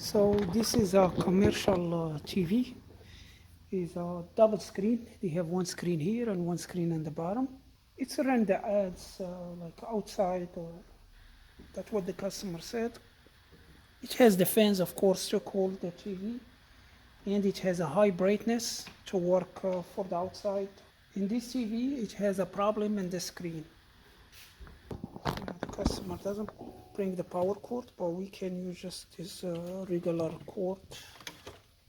So this is a commercial TV. It's a double screen. They have one screen here and one screen on the bottom. It's run the ads like outside, or that's what the customer said. It has the fans, of course, to cool the TV, and it has a high brightness to work for the outside. In this TV, it has a problem in the screen. The customer doesn't bring the power cord, but we can use just this regular cord.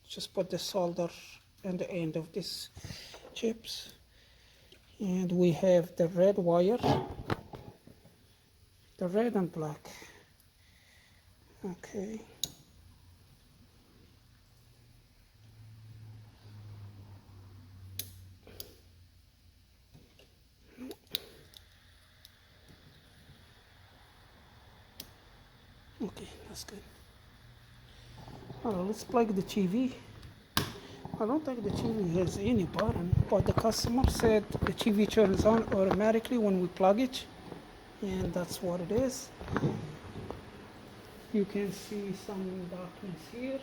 Just put the solder on the end of this chips, and we have the red wire, the red and black. Okay. Okay, that's good. Let's plug the TV. I don't think the TV has any button, but the customer said the TV turns on automatically when we plug it, and that's what it is. You can see some darkness here,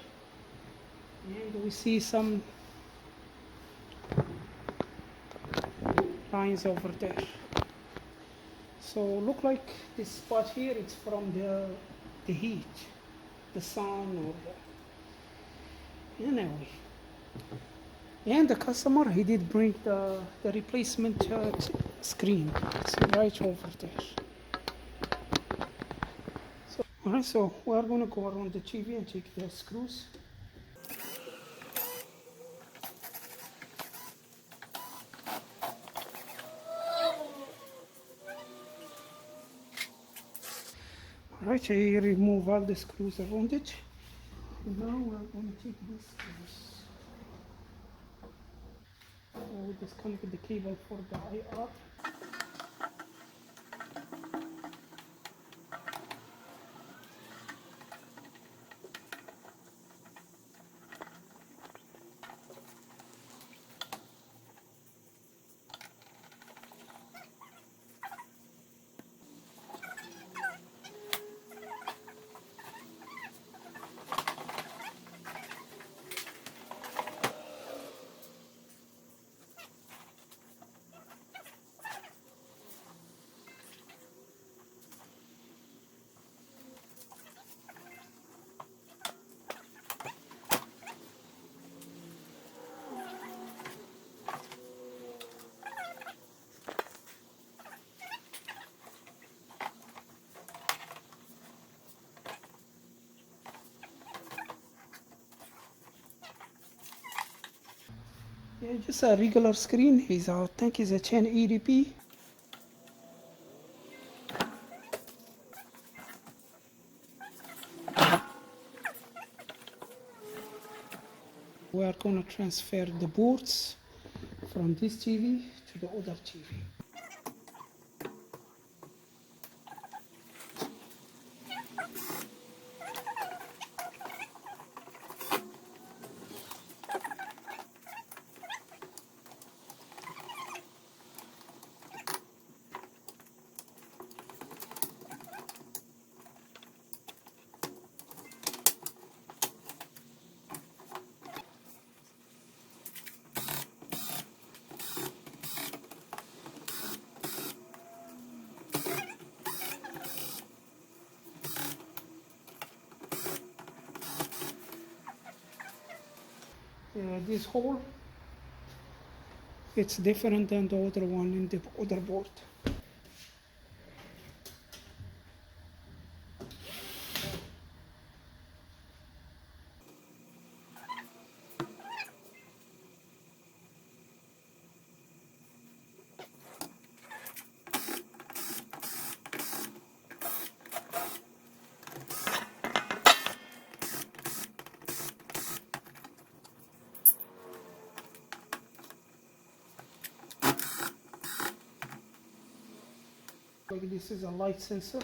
and we see some lines over there. So look like this spot here, it's from the heat, the sun, or anyway. And the customer, he did bring the replacement screen. It's right over there. So, all right, so we are going to go around the TV and take the screws. All right, I remove all the screws around it. Now we are going to take these screws. We disconnect the cable for the IR. Yeah, just a regular screen. I think it's a 1080p. We are going to transfer the boards from this TV to the other TV. This hole, it's different than the other one in the other board. Like this is a light sensor.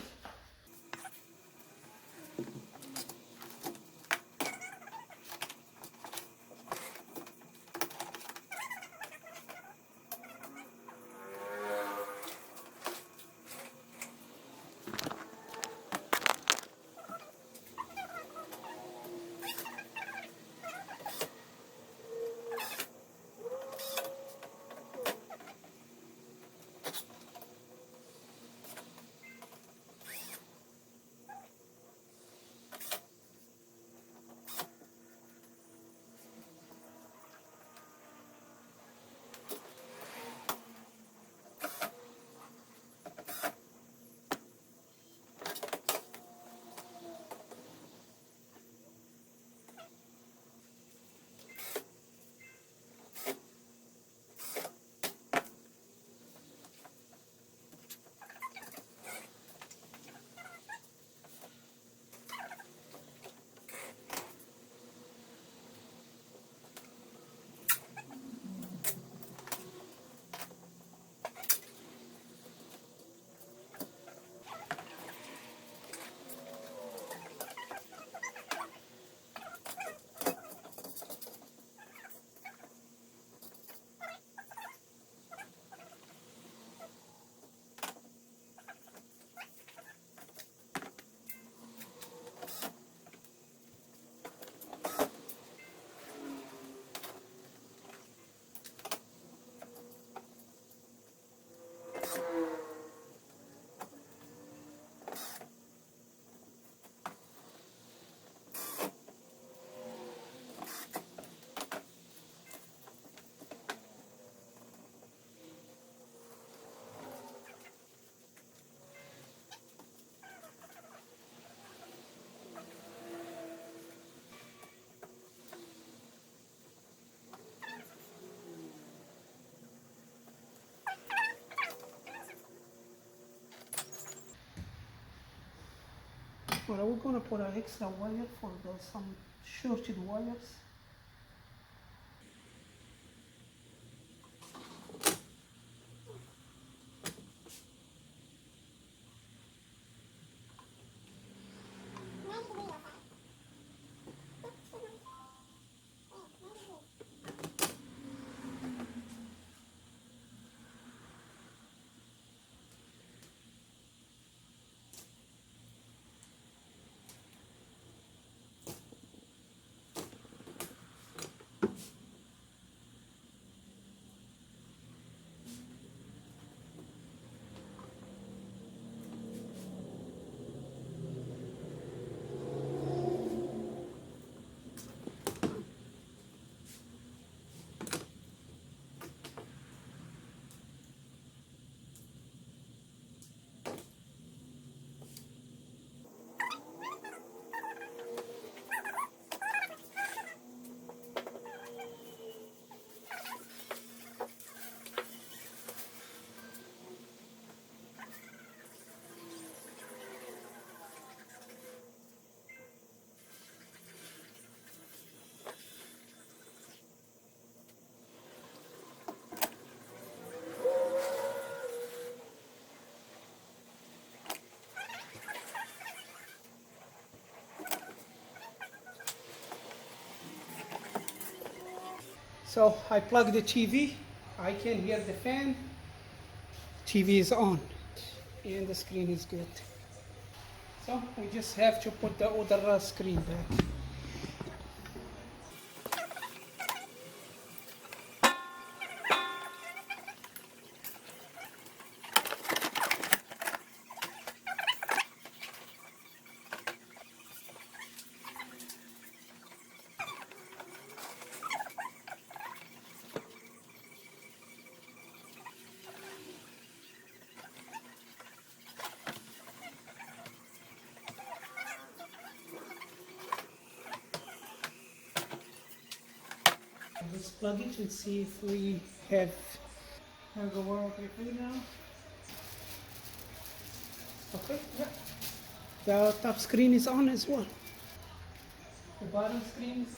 camera. We're gonna put an extra wire for some shorted wires. So I plug the TV. I can hear the fan. TV is on, and the screen is good. So we just have to put the other screen back. Let's plug it and see if we have the wire okay now. Okay, yeah. The top screen is on as well. The bottom screen is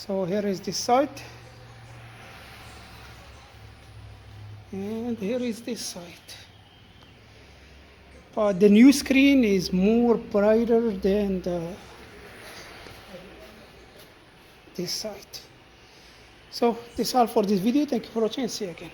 so here is this side, and here is this side. But the new screen is more brighter than this side. So that's all for this video. Thank you for watching. See you again.